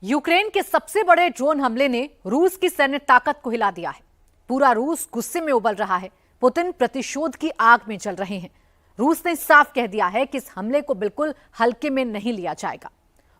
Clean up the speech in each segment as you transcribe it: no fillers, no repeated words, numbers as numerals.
Ukraine के सबसे बड़े ड्रोन हमले ने रूस की सैन्य ताकत को हिला दिया है। पूरा रूस गुस्से में उबल रहा है। पुतिन प्रतिशोध की आग में जल रहे हैं। रूस ने साफ कह दिया है कि इस हमले को बिल्कुल हल्के में नहीं लिया जाएगा।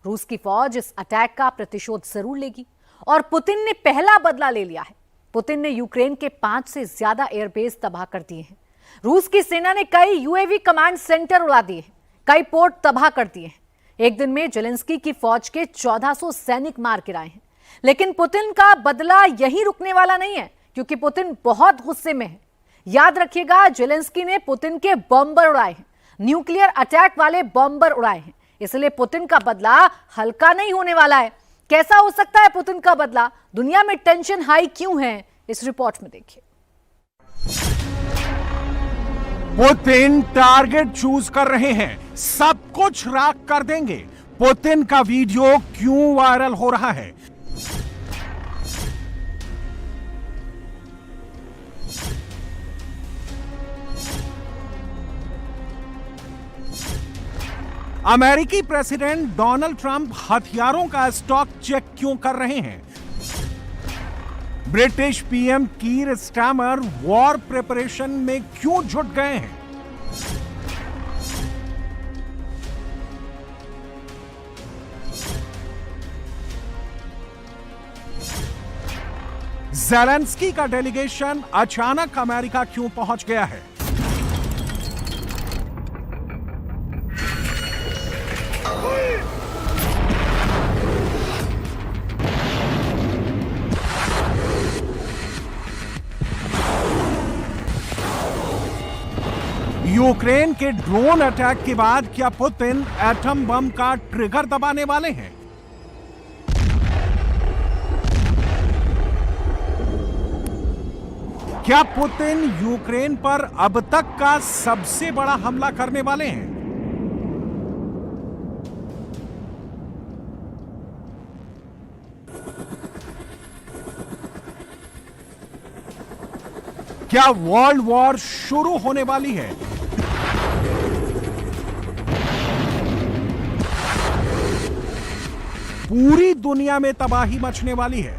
रूस की फौज इस अटैक का प्रतिशोध जरूर लेगी और पुतिन ने पहला बदला ले लिया है। पुतिन ने यूक्रेन के 5 से ज्यादा एयरबेस तबाह कर दिए हैं। रूस की सेना ने कई यूएवी कमांड सेंटर उड़ा दिए हैं, कई पोर्ट तबाह कर दिए हैं। एक दिन में जेलेंस्की की फौज के 1400 सैनिक मार गिराए हैं। लेकिन पुतिन का बदला यहीं रुकने वाला नहीं है, क्योंकि पुतिन बहुत गुस्से में है। याद रखिएगा, जेलेंस्की ने पुतिन के बॉम्बर उड़ाए हैं, न्यूक्लियर अटैक वाले बॉम्बर उड़ाए हैं। इसलिए पुतिन का बदला हल्का नहीं होने वाला है। कैसा हो सकता है पुतिन का बदला? दुनिया में टेंशन हाई क्यों है, इस रिपोर्ट में देखिए। पुतिन टारगेट चूज कर रहे हैं, सब कुछ राख कर देंगे। पुतिन का वीडियो क्यों वायरल हो रहा है? अमेरिकी प्रेसिडेंट डोनाल्ड ट्रंप हथियारों का स्टॉक चेक क्यों कर रहे हैं? British PM Keir Starmer war preparation में क्यों जुट गए हैं? ज़ेलेंस्की का डेलीगेशन अचानक अमेरिका क्यों पहुंच गया है? यूक्रेन के ड्रोन अटैक के बाद क्या पुतिन एटम बम का ट्रिगर दबाने वाले हैं? क्या पुतिन यूक्रेन पर अब तक का सबसे बड़ा हमला करने वाले हैं? क्या वर्ल्ड वॉर शुरू होने वाली है? पूरी दुनिया में तबाही मचने वाली है।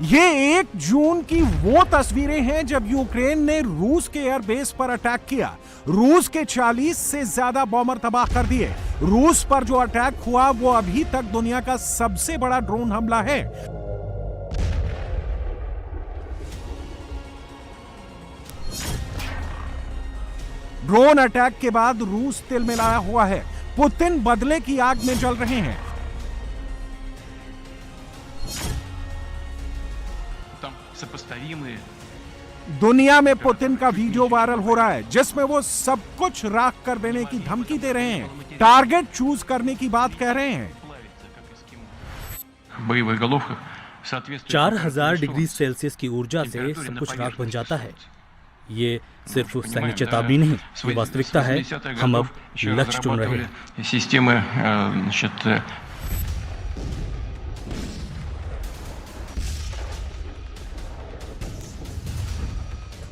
ये 1 जून की वो तस्वीरें हैं जब यूक्रेन ने रूस के एयरबेस पर अटैक किया। रूस के 40 से ज्यादा बॉम्बर तबाह कर दिए। रूस पर जो अटैक हुआ वो अभी तक दुनिया का सबसे बड़ा ड्रोन हमला है। ड्रोन अटैक के बाद रूस तिलमिलाया हुआ है। पुतिन बदले की आग में जल रहे हैं। दुनिया में पुतिन का वीडियो वायरल हो रहा है, जिसमें वो सब कुछ राख कर देने की धमकी दे रहे हैं, टारगेट चूज करने की बात कह रहे हैं। 4000 डिग्री सेल्सियस की ऊर्जा से सब कुछ राख बन जाता है। ये सिर्फ सैन्य चेतावनी नहीं, ये वास्तविकता है। हम अब लक्ष्य चुन रहे हैं।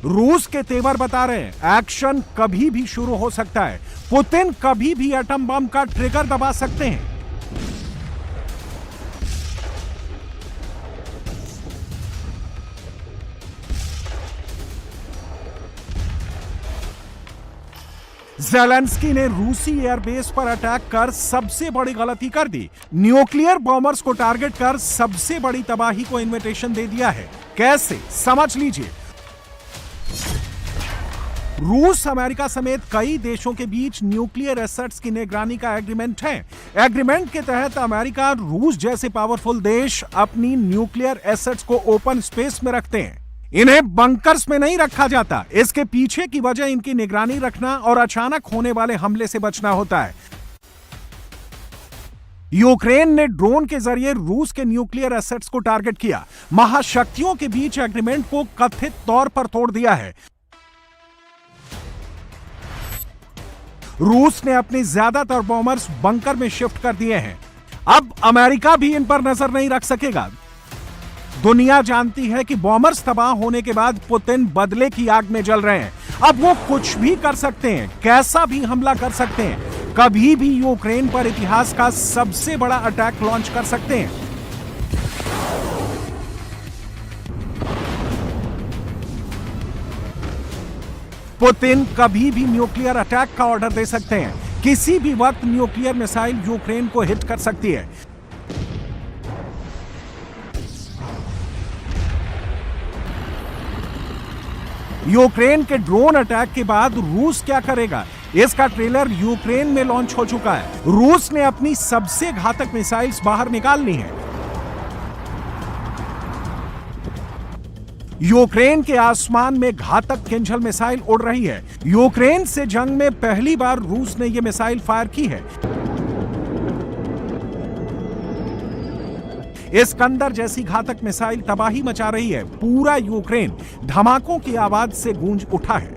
रूस के तेवर बता रहे हैं, एक्शन कभी भी शुरू हो सकता है। पुतिन कभी भी एटम बम का ट्रिगर दबा सकते हैं। ज़ेलेंस्की ने रूसी एयरबेस पर अटैक कर सबसे बड़ी गलती कर दी। न्यूक्लियर बॉम्बर्स को टारगेट कर सबसे बड़ी तबाही को इनविटेशन दे दिया है। कैसे, समझ लीजिए। रूस, अमेरिका समेत कई देशों के बीच न्यूक्लियर एसेट्स की निगरानी का एग्रीमेंट है। एग्रीमेंट के तहत अमेरिका, रूस जैसे पावरफुल देश अपनी न्यूक्लियर एसेट्स को ओपन स्पेस में रखते हैं। इन्हें बंकर्स में नहीं रखा जाता। इसके पीछे की वजह इनकी निगरानी रखना और अचानक होने वाले हमले से बचना होता है। यूक्रेन ने ड्रोन के जरिए रूस के न्यूक्लियर एसेट्स को टारगेट किया। महाशक्तियों के बीच एग्रीमेंट को कथित तौर पर तोड़ दिया है। रूस ने अपने ज्यादातर बॉम्बर्स बंकर में शिफ्ट कर दिए हैं। अब अमेरिका भी इन पर नजर नहीं रख सकेगा। दुनिया जानती है कि बॉम्बर्स तबाह होने के बाद पुतिन बदले की आग में जल रहे हैं। अब वो कुछ भी कर सकते हैं, कैसा भी हमला कर सकते हैं, कभी भी यूक्रेन पर इतिहास का सबसे बड़ा अटैक लॉन्च कर सकते हैं। पुतिन कभी भी न्यूक्लियर अटैक का ऑर्डर दे सकते हैं। किसी भी वक्त न्यूक्लियर मिसाइल यूक्रेन को हिट कर सकती है। यूक्रेन के ड्रोन अटैक के बाद रूस क्या करेगा, इसका ट्रेलर यूक्रेन में लॉन्च हो चुका है। रूस ने अपनी सबसे घातक मिसाइल्स बाहर निकाल ली हैं। यूक्रेन के आसमान में घातक किंजल मिसाइल उड़ रही है। यूक्रेन से जंग में पहली बार रूस ने यह मिसाइल फायर की है। इस्कंदर जैसी घातक मिसाइल तबाही मचा रही है। पूरा यूक्रेन धमाकों की आवाज से गूंज उठा है।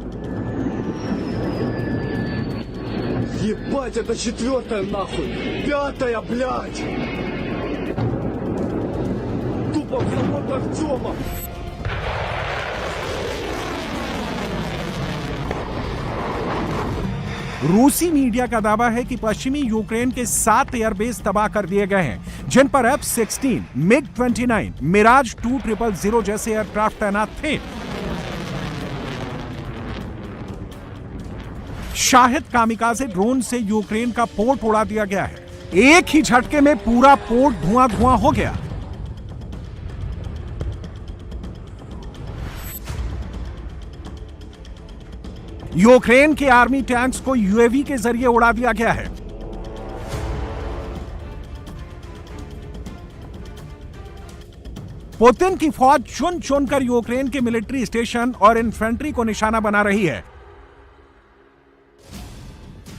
Ебать, это 4-я нахуй! 5-я, блядь! Тупо в завод Артема! रूसी मीडिया का दावा है कि पश्चिमी यूक्रेन के 7 एयरबेस तबाह कर दिए गए हैं, जिन पर F-16, MiG-29, मिराज 2000 जैसे एयरक्राफ्ट तैनात थे। शाहिद कामिकाजे ड्रोन से यूक्रेन का पोर्ट उड़ा दिया गया है। एक ही झटके में पूरा पोर्ट धुआं-धुआं हो गया। यूक्रेन के आर्मी टैंक्स को यूएवी के जरिए उड़ा दिया गया है। पुतिन की फौज चुन चुनकर यूक्रेन के मिलिट्री स्टेशन और इन्फेंट्री को निशाना बना रही है।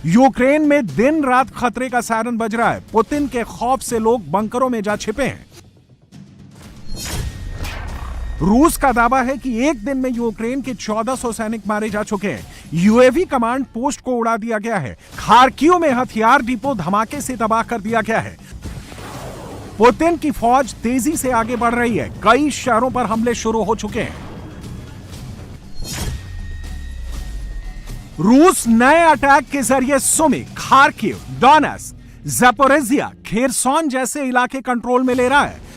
यूक्रेन में दिन रात खतरे का सायरन बज रहा है। पुतिन के खौफ से लोग बंकरों में जा छिपे हैं। रूस का दावा है कि एक दिन में यूक्रेन के 1400 सैनिक मारे जा चुके हैं। यूएवी कमांड पोस्ट को उड़ा दिया गया है। खार्किव में हथियार डिपो धमाके से तबाह कर दिया गया है। पुतिन की फौज तेजी से आगे बढ़ रही है। कई शहरों पर हमले शुरू हो चुके हैं। रूस नए अटैक के जरिए Sumi, Kharkiv, Donetsk, Zaporizhzhia, Kherson जैसे इलाके कंट्रोल में ले रहा है।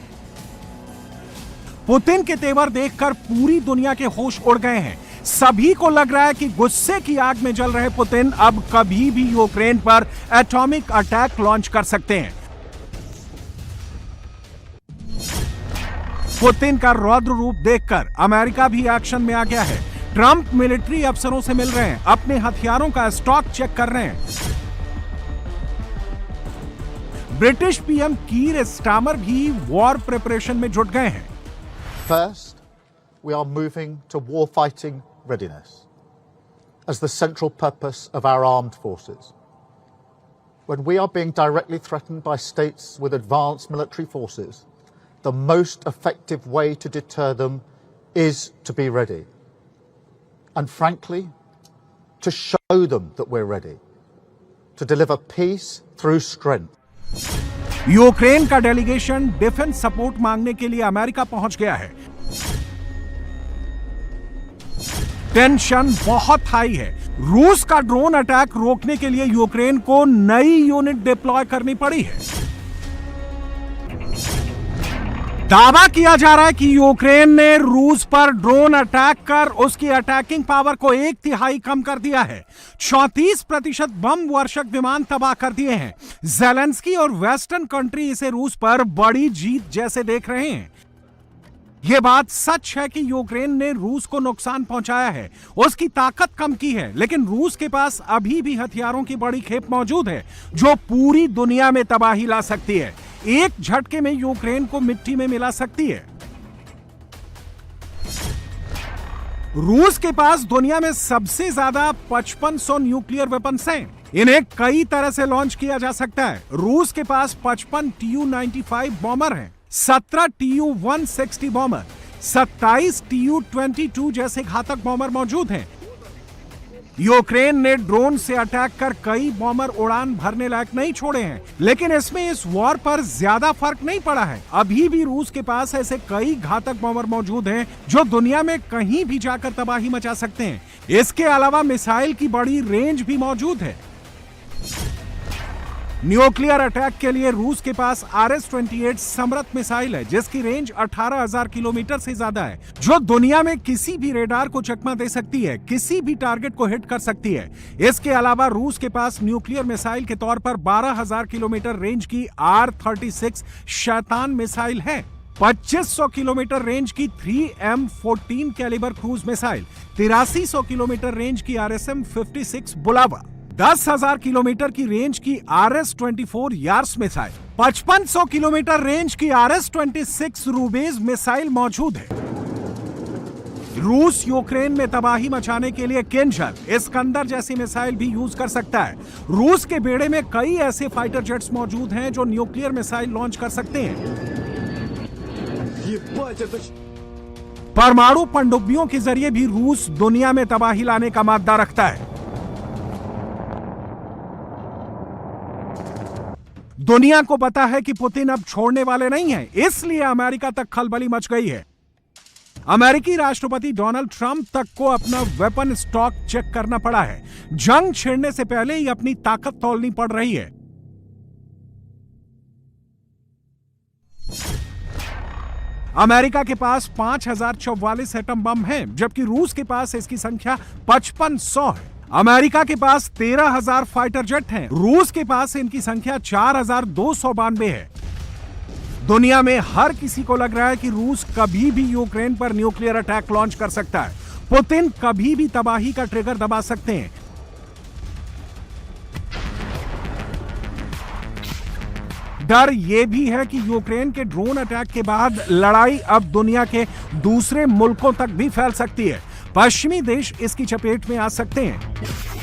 पुतिन के तेवर देखकर पूरी दुनिया के होश उड़ गए हैं। सभी को लग रहा है कि गुस्से की आग में जल रहे पुतिन अब कभी भी यूक्रेन पर एटॉमिक अटैक लॉन्च कर सकते हैं। पुतिन का रौद्र रूप देखकर अमेरिका भी एक्शन में आ गया है। ट्रंप मिलिट्री अफसरों से मिल रहे हैं, अपने हथियारों का स्टॉक चेक कर रहे हैं। ब्रिटिश पीएम कीर स्टामर भी वॉर प्रिपरेशन में जुट गए हैं। First, we are moving to war-fighting readiness as the central purpose of our armed forces. When we are being directly threatened by states with advanced military forces, the most effective way to deter them is to be ready. And frankly, to show them that we're ready. To deliver peace through strength. Ukraine का delegation defence support मांगने के लिए America पहुंच गया है। Tension बहुत high है। रूस का ड्रोन अटैक रोकने के लिए यूक्रेन को नई यूनिट डिप्लॉय करनी पड़ी है। दावा किया जा रहा है कि यूक्रेन ने रूस पर ड्रोन अटैक कर उसकी अटैकिंग पावर को 1/3 कम कर दिया है। 34% बम वर्षक विमान तबाह कर दिए हैं। ज़ेलेंस्की और वेस्टर्न कंट्री इसे रूस पर बड़ी जीत जैसे देख रहे हैं। यह बात सच है कि यूक्रेन ने रूस को नुकसान पहुंचाया है, उसकी ताकत कम की है, लेकिन रूस के पास अभी भी हथियारों की बड़ी खेप मौजूद है जो पूरी दुनिया में तबाही ला सकती है। एक झटके में यूक्रेन को मिट्टी में मिला सकती है। रूस के पास दुनिया में सबसे ज्यादा 5500 न्यूक्लियर वेपन्स हैं। इन्हें कई तरह से लॉन्च किया जा सकता है। रूस के पास 55 Tu-95 बॉम्बर हैं, 17 Tu-160 बॉम्बर, 27 Tu-22 जैसे घातक बॉम्बर मौजूद हैं। यूक्रेन ने ड्रोन से अटैक कर कई बॉम्बर उड़ान भरने लायक नहीं छोड़े हैं, लेकिन इसमें इस वॉर पर ज्यादा फर्क नहीं पड़ा है। अभी भी रूस के पास ऐसे कई घातक बॉम्बर मौजूद हैं जो दुनिया में कहीं भी जाकर तबाही मचा सकते हैं। इसके अलावा मिसाइल की बड़ी रेंज भी मौजूद है। न्यूक्लियर अटैक के लिए रूस के पास RS-28 समृत मिसाइल है, जिसकी रेंज 18,000 किलोमीटर से ज्यादा है, जो दुनिया में किसी भी रेडार को चकमा दे सकती है, किसी भी टारगेट को हिट कर सकती है। इसके अलावा रूस के पास न्यूक्लियर मिसाइल के तौर पर 12,000 किलोमीटर रेंज की R-36 शैतान मिसाइल है, 2500 किलोमीटर रेंज की 3M14 calibre cruise missile, 8300 kilometre range की RSM-56 बुलावा, 10,000 किलोमीटर की रेंज की RS-24 years missile, 5500 kilometre range की RS-26 रूबेज मिसाइल मौजूद है। रूस यूक्रेन में तबाही मचाने के लिए किंजल, इस्कंदर जैसी मिसाइल भी यूज कर सकता है। रूस के बेड़े में कई ऐसे फाइटर जेट्स मौजूद हैं जो न्यूक्लियर मिसाइल लॉन्च कर सकते हैं। परमाणु पनडुब्बियों के जरिए भी रूस दुनिया में तबाही लाने का मादा रखता है। दुनिया को पता है कि पुतिन अब छोड़ने वाले नहीं हैं, इसलिए अमेरिका तक खलबली मच गई है। अमेरिकी राष्ट्रपति डोनाल्ड ट्रंप तक को अपना वेपन स्टॉक चेक करना पड़ा है। जंग छिड़ने से पहले ही अपनी ताकत तौलनी पड़ रही है। अमेरिका के पास 5,044 एटम बम हैं, जबकि रूस के पास इसकी संख्या 5500 है। अमेरिका के पास 13,000 फाइटर जेट हैं, रूस के पास इनकी संख्या 4,292 है। दुनिया में हर किसी को लग रहा है कि रूस कभी भी यूक्रेन पर न्यूक्लियर अटैक लॉन्च कर सकता है। पुतिन कभी भी तबाही का ट्रिगर दबा सकते हैं। डर यह भी है कि यूक्रेन के ड्रोन अटैक के बाद लड़ाई अब दुनिया के दूसरे मुल्कों तक भी फैल सकती है। पश्चिमी देश इसकी चपेट में आ सकते हैं।